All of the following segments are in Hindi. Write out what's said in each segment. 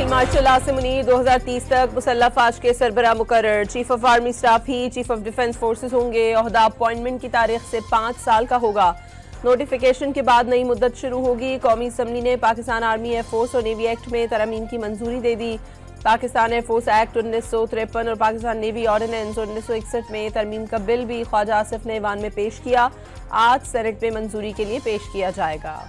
फील्ड मार्शल आसिम मुनीर 2030 तक मुसल्लह फौज के सरबराह मुकर्रर। Chief of army staff he chief of defence forces होंगे। ओहदा अपॉइंटमेंट की तारीख से 5 साल का होगा। नोटिफिकेशन के बाद नई मुद्दत शुरू होगी। कौमी असम्बली ने पाकिस्तान आर्मी एयरफोर्स और नेवी एक्ट में तरमीम की मंजूरी दे दी। पाकिस्तान एयरफोर्स एक्ट 1953 और पाकिस्तान नेवी ऑर्डिनेंस 1961 में तरमीम का बिल भी ख्वाजा आसिफ ने ईवान में पेश किया। आज सेनेट में मंजूरी के लिए पेश किया जाएगा।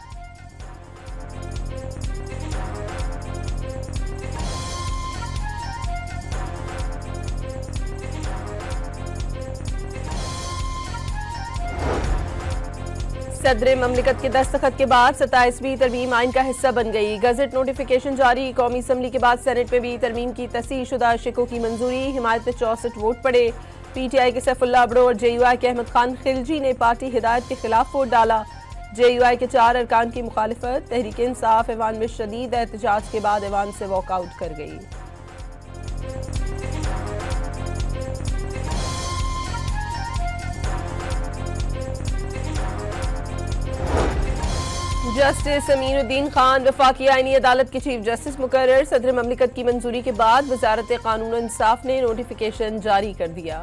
सदर ममलिकत के दस्तखत के बाद 27वीं तरमीम आइन का हिस्सा बन गई। गजट नोटिफिकेशन जारी। कौमी असम्बली के बाद सेनेट में भी तरमीम की तस्दीक शुदा शिकों की मंजूरी। हिमायत में 64 वोट पड़े। PTI के सैफुल्लाह अबड़ो और JUI के अहमद खान खिलजी ने पार्टी हिदायत के खिलाफ वोट डाला। JUI के 4 अरकान की मुखालिफत। तहरीक इंसाफ ऐवान में शदीद एहतजाज के बाद ऐवान से वॉकआउट कर गई। जस्टिस अमीनुद्दीन खान वफाकी आईनी अदालत के चीफ जस्टिस मुकर्रर। सदर ममलिकत की मंजूरी के बाद वजारत कानून और इंसाफ ने नोटिफिकेशन जारी कर दिया।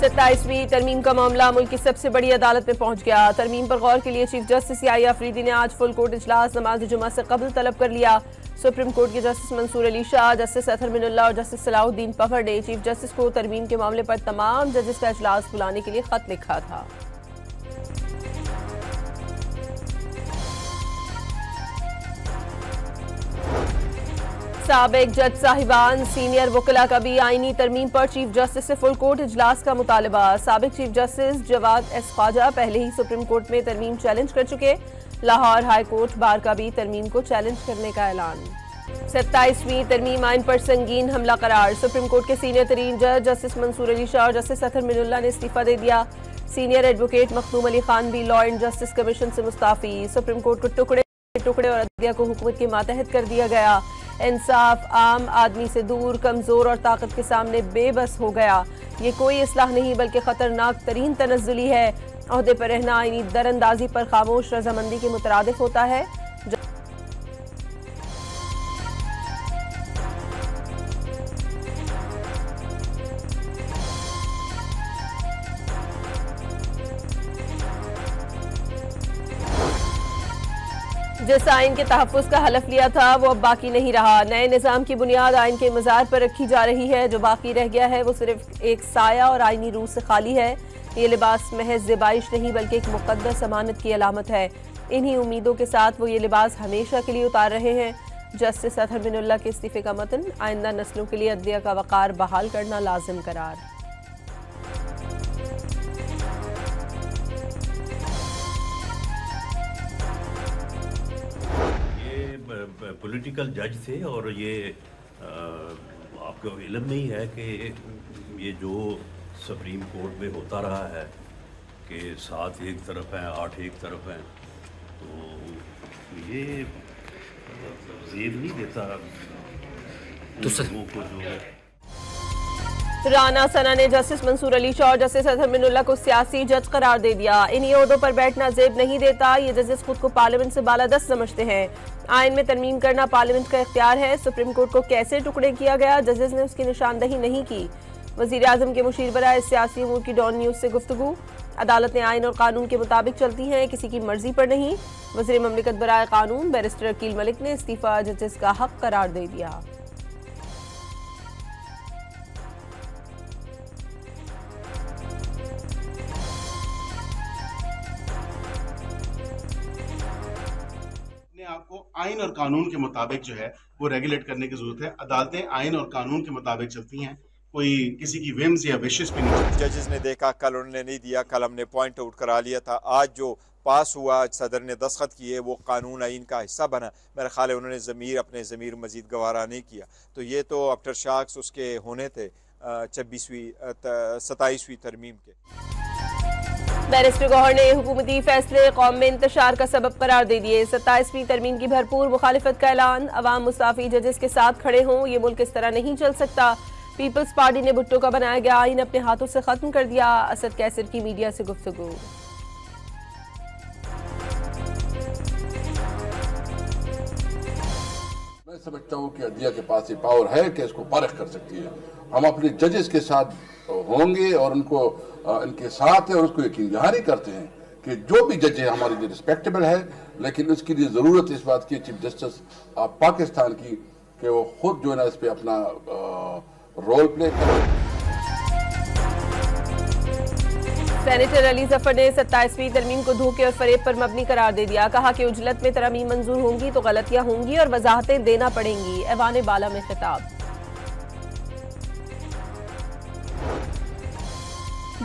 27वीं तरमीम का मामला मुल्क की सबसे बड़ी अदालत में पहुंच गया। तरमीम पर गौर के लिए चीफ जस्टिस याहिया अफरीदी ने आज फुल कोर्ट इजलास नमाज जुमा से कबल तलब कर लिया। सुप्रीम कोर्ट के जस्टिस मंसूर अली शाह, जस्टिस अतहर मिनुल्लाह और जस्टिस सलाहुद्दीन पफर ने चीफ जस्टिस को तरमीम के मामले पर तमाम जजेस का इजलास बुलाने के लिए खत लिखा था। साबिक जज साहिबान सीनियर वकला का भी आईनी तरमीम पर चीफ जस्टिस से फुल कोर्ट इजलास का मुतालबा। साबिक chief justice Jawad S Khawaja पहले ही सुप्रीम कोर्ट में तरमीम चैलेंज कर चुके। लाहौर हाई कोर्ट बार का भी तरमीम को चैलेंज करने का ऐलान। 27वीं तरमीम आइन पर संगीन हमला करार। सुप्रीम कोर्ट के सीनियर तरीन जज जस्टिस मंसूर अली शाह और जस्टिस अतहर मिनुल्लाह ने इस्तीफा दे दिया। सीनियर एडवोकेट मखदूम अली खान भी लॉ एंड जस्टिस कमीशन से मुस्ताफी। सुप्रीम कोर्ट को टुकड़े और अदलिया को हुकूमत के मातहत कर दिया गया। इंसाफ आम आदमी से दूर, कमजोर और ताकत के सामने बेबस हो गया। ये कोई इस्लाह नहीं बल्कि खतरनाक तरीन तनज़्ज़ुली है। ओहदे पर रहना आईनी दरअंदाजी पर खामोश रजामंदी के मुतरादिफ होता है। जिस आइन के तहफ़्फ़ुज़ का हलफ लिया था वो अब बाकी नहीं रहा। नए निज़ाम की बुनियाद आइन के मज़ार पर रखी जा रही है। जो बाकी रह गया है वो सिर्फ एक साया और आइनी रूह से खाली है। ये लिबास महज ज़िबाइश नहीं बल्कि एक मुक़द्दस अमानत की अलामत है। इन्हीं उम्मीदों के साथ वो ये लिबास हमेशा के लिए उतार रहे हैं। जस्टिस अतहर मिनुल्लाह के इस्तीफे का मतन आइंदा नस्लों के लिए अदलिया का वक़ार बहाल करना लाजिम करार। पॉलिटिकल जज थे और ये आपको इल्म नहीं है कि ये जो सुप्रीम कोर्ट में होता रहा है कि 7 एक तरफ हैं 8 एक तरफ हैं, तो ये ज़ेब नहीं देता तो लोगों को जो राना सना ने जस्टिस मंसूर अली शाह और जस्टिस अतहर मिनुल्लाह को सियासी जज करार दे दिया। इन्हीं ओहदों पर बैठना ज़ेब नहीं देता। ये जजेस खुद को पार्लियामेंट से बालादस्त समझते हैं। आइन में तरमीम करना पार्लियामेंट का इख्तियार है। सुप्रीम कोर्ट को कैसे टुकड़े किया गया, जजेस ने उसकी निशानदही नहीं की। वज़ीर आज़म के मुशीर बराए सियासी अमूर की डॉन न्यूज़ से गुफ्तगू। अदालत ने आइन और कानून के मुताबिक चलती हैं, किसी की मर्जी पर नहीं। वज़ीर ममलिकत बराए कानून बैरिस्टर अकील मलिक ने इस्तीफा जजेस का हक करार दे दिया। आपको आइन और कानून के मुताबिक जो है वो रेगुलेट करने की जरूरत है। अदालतें आइन और कानून के मुताबिक चलती हैं, कोई किसी की विम्स या विशेष पे नहीं चलती। जजेस ने देखा, कल उन्होंने नहीं दिया, कल हमने पॉइंट आउट करा लिया था। आज जो पास हुआ, सदर ने दस्तखत किए, वो कानून आइन का हिस्सा बना। मेरा ख्याल है उन्होंने अपने ज़मीर मजीद गवारा नहीं किया। तो ये तो आफ्टर शॉक्स उसके होने थे 27वीं तरमीम के। बैरिस्टर गौहर ने हुकूमती फैसले कौम में इंतशार का सबब करार दे दिए। 27वीं तरमीम की भरपूर मुखालिफत का ऐलान। अवाम मुस्ताफी जजेस के साथ खड़े हों, ये मुल्क इस तरह नहीं चल सकता। पीपल्स पार्टी ने भुट्टो का बनाया गया आइन अपने हाथों से खत्म कर दिया। असद कैसर की मीडिया से गुफ्तगू। समझता हूँ कि अदलिया के पास ये पावर है कि इसको पारिख कर सकती है। हम अपने जजेस के साथ होंगे और उनको इनके साथ है और उसको यकीन दहानी करते हैं कि जो भी जज है हमारे लिए रिस्पेक्टेबल है, लेकिन उसके लिए ज़रूरत इस बात की चीफ जस्टिस ऑफ पाकिस्तान की कि वो खुद जो है ना इस पर अपना रोल प्ले करें। सेनेटर अली जफर ने 27वीं तरमीम को धोखे और फरेब पर मबनी करार दे दिया। कहा कि उजलत में तरमीम मंजूर होंगी तो गलतियां होंगी और वजाहतें देना पड़ेंगी। ऐवान बाला में खिताब।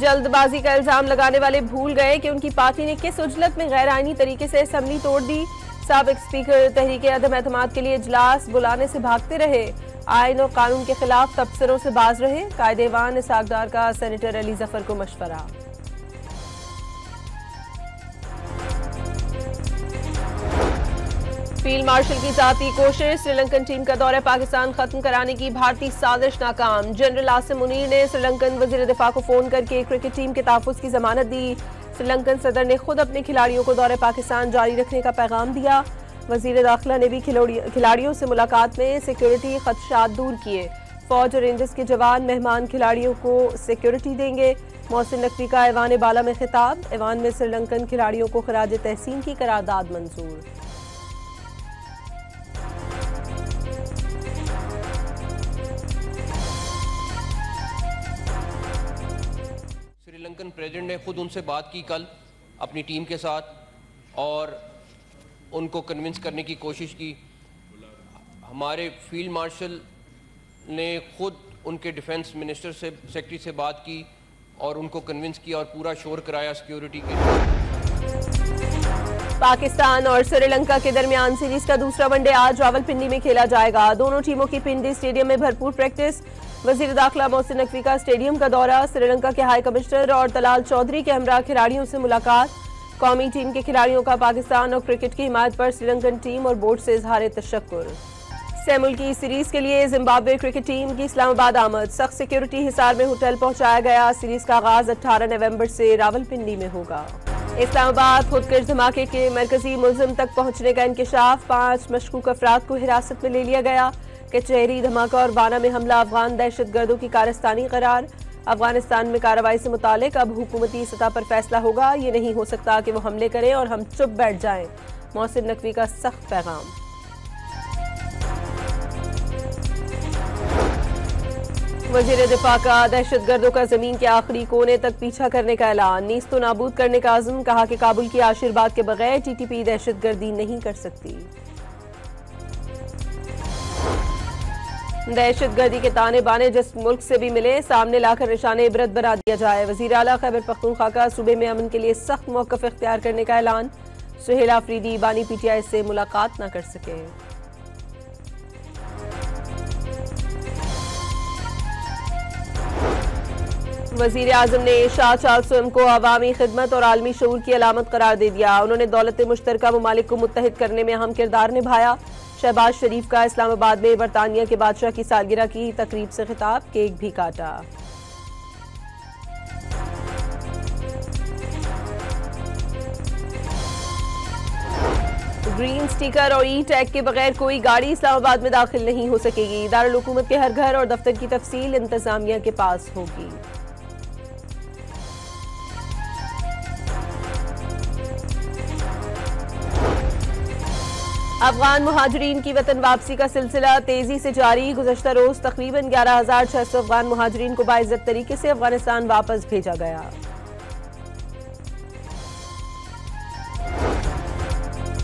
जल्दबाजी का इल्जाम लगाने वाले भूल गए कि उनकी पार्टी ने किस उजलत में गैर आईनी तरीके से असेंबली तोड़ दी। साबिक स्पीकर तहरीक अदम एतमाद के लिए इजलास बुलाने से भागते रहे। आइन और कानून के खिलाफ तबसरों से बाज रहे। कायदेवान इसाकदार का सेनेटर अली जफर को मशवरा। फील्ड मार्शल की जाती कोशिश। श्रीलंकन टीम का दौरा पाकिस्तान खत्म कराने की भारतीय साजिश नाकाम। जनरल आसिम मुनीर ने श्रीलंकन वजीर दिफा को फोन करके क्रिकेट टीम के तहफ्फुज़ की जमानत दी। श्रीलंकन सदर ने खुद अपने खिलाड़ियों को दौरे पाकिस्तान जारी रखने का पैगाम दिया। वजीर दाखिला ने भी खिलाड़ियों से मुलाकात में सिक्योरिटी खदशात दूर किए। फौज और रेंजर्स के जवान मेहमान खिलाड़ियों को सिक्योरिटी देंगे। मोहसिन नकवी का ऐवान बाला में खिताब। ऐवान में श्रीलंकन खिलाड़ियों को खराज तहसीन की करारदाद मंजूर। श्रीलंकन प्रेसिडेंट ने खुद उनसे बात की कल अपनी टीम के साथ और उनको कन्विंस करने की कोशिश की। हमारे फील्ड मार्शल ने खुद उनके डिफेंस मिनिस्टर से सेक्रेटरी से बात की और उनको कन्विंस किया और पूरा शोर कराया सिक्योरिटी के। पाकिस्तान और श्रीलंका के दरमियान सीरीज का दूसरा वनडे आज रावलपिंडी में खेला जाएगा। दोनों टीमों की पिंडी स्टेडियम में भरपूर प्रैक्टिस। वजीर दाखिला मोहसिन नकवी का स्टेडियम का दौरा। श्रीलंका के हाई कमिश्नर और तलाल चौधरी के हमरा खिलाड़ियों से मुलाकात। कौमी टीम के खिलाड़ियों का पाकिस्तान और क्रिकेट की हिमायत पर श्रीलंकन टीम और बोर्ड से इजहार तशक्कुर। सेमुल की सीरीज के लिए जिम्बाब्वे क्रिकेट टीम की इस्लामाबाद आमद। सख्त सिक्योरिटी हिसार में होटल पहुंचाया गया। सीरीज का आगाज 18 नवंबर से रावलपिंडी में होगा। इस्लामाबाद खुदकश धमाके के मरकजी मुलजिम तक पहुंचने का इंकशाफ। 5 मशकूक अफराद को हिरासत में ले लिया गया। कचहरी धमाका और वाना में हमला अफगान दहशतगर्दों की कारस्तानी करार। अफगानिस्तान में कार्रवाई से मुतालिक अब हुकूमती सतह पर फैसला होगा। ये नहीं हो सकता कि वो हमले करें और हम चुप बैठ जाएं। मोहसिन नकवी का सख्त पैगाम। वजीर दिफा का दहशतगर्दों का जमीन के आखिरी कोने तक पीछा करने का ऐलान। नीस्तो नाबूद करने का आज़म। कहा कि काबुल के आशीर्वाद के बगैर टीटीपी दहशतगर्दी नहीं कर सकती। दहशतगर्दी के ताने बाने जिस मुल्क से भी मिले सामने लाकर निशाने इबरत बना दिया जाए। वजीर आला खैबर पख्तूनख्वा का सूबे में अमन के लिए सख्त मौक़िफ़ इख्तियार करने का ऐलान। सुहेल आफरीदी बानी पीटीआई से मुलाकात न कर सके। वजीर आज़म ने शाह चालसम को अवामी खिदमत और आलमी शऊर की अलामत करार दे दिया। उन्होंने दौलत मुश्तरका ममालिक को मुत्तहिद करने में अहम किरदार निभाया। शहबाज शरीफ का इस्लामाबाद में बरतानिया के बादशाह की सालगिरह की तकरीब से खिताब। केक भी काटा। ग्रीन स्टिकर और ई टैग के बगैर कोई गाड़ी इस्लामाबाद में दाखिल नहीं हो सकेगी। दारुल हुकूमत के हर घर और दफ्तर की तफसील इंतजामिया के पास होगी। अफगान मुहाजिरीन की वतन वापसी का सिलसिला तेजी से जारी। गुज़श्ता रोज तकरीबन 11,600 अफगान मुहाजिरीन को बाइज्जत तरीके से अफगानिस्तान वापस भेजा गया।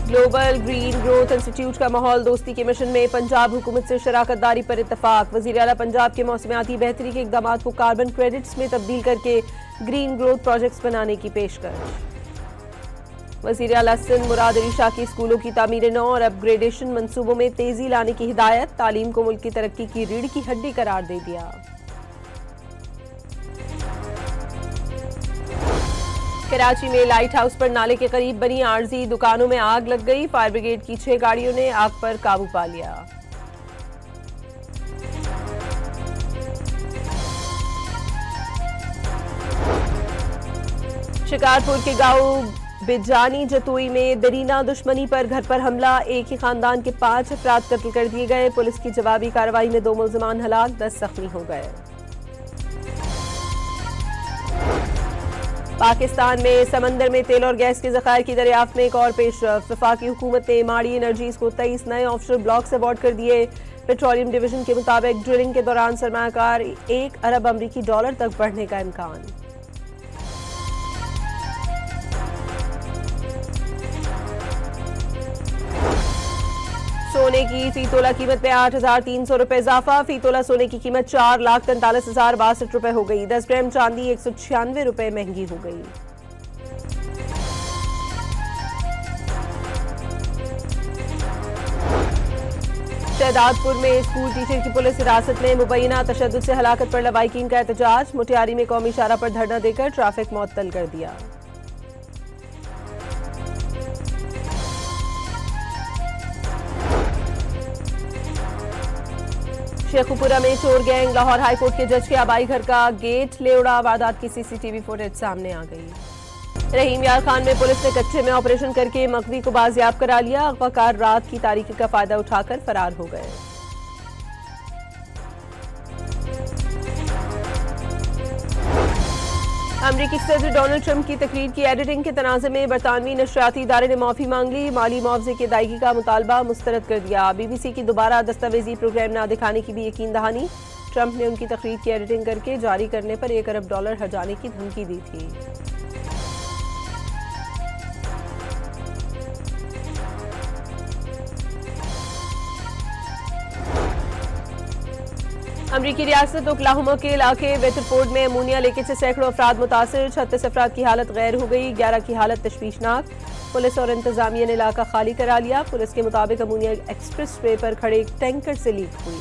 ग्लोबल ग्रीन ग्रोथ इंस्टीट्यूट का माहौल दोस्ती के मिशन में पंजाब हुकूमत से शराकत दारी पर इत्तफाक। वज़ीर आला पंजाब के मौसमियाती बेहतरी के इक़दामात को कार्बन क्रेडिट्स में तब्दील करके ग्रीन ग्रोथ प्रोजेक्ट्स बनाने की पेशकश। वज़ीर आला सिंध मुराद अली शाह की स्कूलों की तामीर नौ और अपग्रेडेशन मंसूबों में तेजी लाने की हिदायत। तालीम को मुल्क की तरक्की की रीढ़ की हड्डी करार दे दिया। कराची में लाइट हाउस पर नाले के करीब बनी आरजी दुकानों में आग लग गई। फायर ब्रिगेड की 6 गाड़ियों ने आग पर काबू पा लिया। शिकारपुर के गांव बिजानी जतोई में दरीना दुश्मनी पर घर पर हमला, एक ही खानदान के 5 अफराद कत्ल कर दिए गए। पुलिस की जवाबी कार्रवाई में 2 मुल्जिमान हलाक, 10 जख्मी हो गए। पाकिस्तान में समंदर में तेल और गैस के ज़खायर की दरियाफ्त में एक और पेशरफ। वफाकी हुकूमत ने माड़ी एनर्जीज को 23 नए ऑफशोर ब्लॉक्स अवार्ड कर दिए। पेट्रोलियम डिवीजन के मुताबिक ड्रिलिंग के दौरान सरमायाकार $1 अरब अमरीकी तक बढ़ने का इम्कान। सोने की फी तोला कीमत में 8,300 रुपए इजाफा। फी तोला सोने की कीमत 4,43,062 रुपए हो गई। 10 ग्राम चांदी 196 रुपए महंगी हो गई। शहदादपुर में स्कूल टीचर की पुलिस हिरासत में, मुबैना तशद्दुद से हलाकत पर लवाहिकीन का एहतजाज। मुटियारी में कौमी इशारा पर धरना देकर ट्रैफिक मुअत्तल कर दिया। शेखुपुरा में चोर गैंग लाहौर हाईकोर्ट के जज के आबाई घर का गेट ले उड़ा। वारदात की सीसीटीवी फुटेज सामने आ गई। रहीम यार खान में पुलिस ने कच्चे में ऑपरेशन करके मकवी को बाजियाब करा लिया। अगवाकार रात की तारीकी का फायदा उठाकर फरार हो गए। अमरीकी सदर डोनाल्ड ट्रंप की तकरीर की एडिटिंग के तनाज़े में बरतानवी नशरियाती इदारे ने माफी मांग ली। माली मुआवजे की अदायगी का मुतालबा मुस्तरद कर दिया। BBC की दोबारा दस्तावेजी प्रोग्राम न दिखाने की भी यकीन दहानी। ट्रंप ने उनकी तकरीर की एडिटिंग करके जारी करने पर $1 अरब हर्जाने की धमकी दी थी। अमरीकी रियासत ओक्लाहोमा के इलाके वेटरफोर्ड में अमोनिया लीकेज से सैकड़ों अफराद मुतासर। 36 अफराद की हालत गैर हो गई, 11 की हालत तशवीशनाक। पुलिस और इंतजामिया ने इलाका खाली करा लिया। पुलिस के मुताबिक अमोनिया एक्सप्रेस वे पर खड़े एक टैंकर से लीक हुई।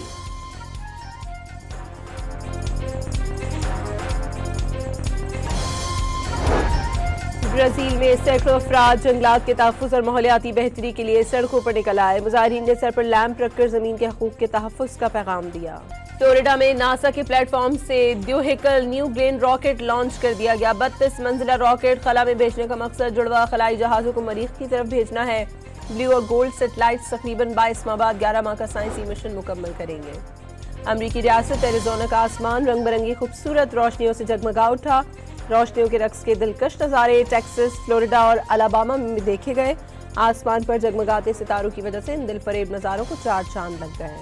ब्राजील में सैकड़ों अफराद जंगलात के तहफ्फुज़ और माहौलियाती बेहतरी के लिए सड़कों पर निकल आए। मुजाहिरीन ने सर पर लैंप रखकर जमीन के हकूक के तहफ्फुज़ का पैगाम दिया। फ्लोरिडा में नासा के प्लेटफॉर्म से ड्यूहेकल न्यू ग्लेन रॉकेट लॉन्च कर दिया गया। 32 मंजिला रॉकेट खला में भेजने का मकसद जुड़वा खलाई जहाजों को मरीख की तरफ भेजना है। ब्लू और गोल्ड सेटेलाइट्स तकरीबन 22 माह बाद 11 माह का साइंसी मिशन मुकम्मल करेंगे। अमरीकी रियासत एरिजोना का आसमान रंग बिरंगी खूबसूरत रोशनियों से जगमगा उठा। रोशनियों के रक्स के दिलकश नज़ारे टेक्सास, फ्लोरिडा और अलाबामा में देखे गए। आसमान पर जगमगाते सितारों की वजह से इन दिलफरेब नज़ारों को 4 चांद लग गए।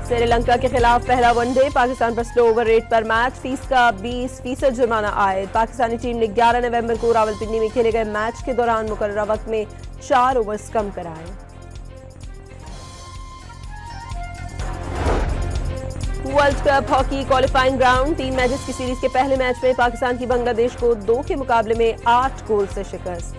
श्रीलंका के खिलाफ पहला वनडे, पाकिस्तान पर स्लो ओवर रेट पर मैच, फीस का 20% जुर्माना आयद। पाकिस्तानी टीम ने 11 नवंबर को रावलपिंडी में खेले गए मैच के दौरान मुकर्ररा वक्त में 4 ओवर्स कम कराए। World cup hockey qualifying round, 3 matches की सीरीज के पहले मैच में पाकिस्तान की बांग्लादेश को 2 के मुकाबले में 8 गोल से शिकस्त।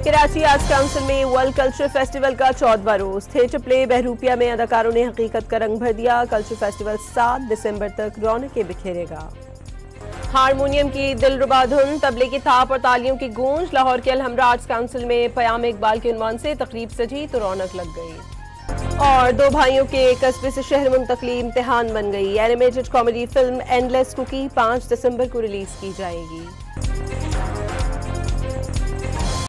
कराची आर्ट्स काउंसिल में वर्ल्ड कल्चर फेस्टिवल का 14वां रोज, थिएटर प्ले बहरूपिया में अदाकारों ने हकीकत का रंग भर दिया। कल्चर फेस्टिवल 7 दिसंबर तक रौनकें बिखेरेगा। हारमोनियम की दिलरुबा धुन, तबले की थाप और तालियों की गूंज। लाहौर के अलहमरा आर्ट्स काउंसिल में पयाम इकबाल के उन्वान से तकरीब सजी तो रौनक लग गई। और 2 भाइयों के कस्बे से शहर मुंतकली इम्तिहान बन गई। Animated comedy film Endless Cookie 5 दिसंबर को रिलीज की जाएगी।